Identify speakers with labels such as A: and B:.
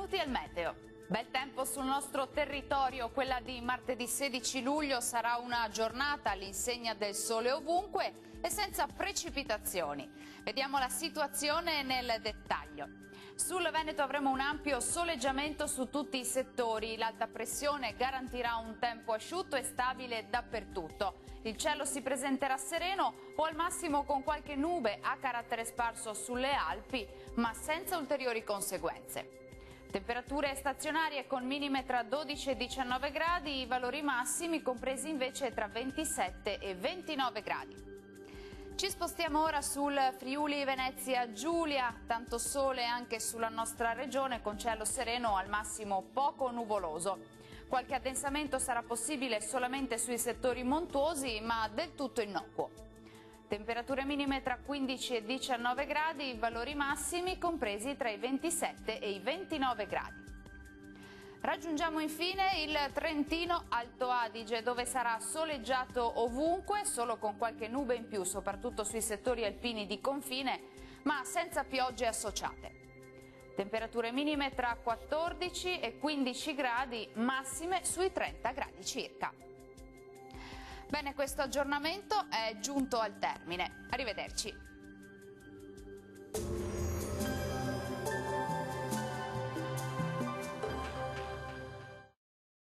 A: Benvenuti al meteo. Bel tempo sul nostro territorio, quella di martedì 16 luglio sarà una giornata all'insegna del sole ovunque e senza precipitazioni. Vediamo la situazione nel dettaglio. Sul Veneto avremo un ampio soleggiamento su tutti i settori, l'alta pressione garantirà un tempo asciutto e stabile dappertutto. Il cielo si presenterà sereno o al massimo con qualche nube a carattere sparso sulle Alpi, ma senza ulteriori conseguenze. Temperature stazionarie con minime tra 12 e 19 gradi, i valori massimi compresi invece tra 27 e 29 gradi. Ci spostiamo ora sul Friuli Venezia Giulia, tanto sole anche sulla nostra regione con cielo sereno al massimo poco nuvoloso. Qualche addensamento sarà possibile solamente sui settori montuosi, ma del tutto innocuo. Temperature minime tra 15 e 19 gradi, valori massimi compresi tra i 27 e i 29 gradi. Raggiungiamo infine il Trentino Alto Adige, dove sarà soleggiato ovunque, solo con qualche nube in più, soprattutto sui settori alpini di confine, ma senza piogge associate. Temperature minime tra 14 e 15 gradi, massime sui 30 gradi circa. Bene, questo aggiornamento è giunto al termine. Arrivederci.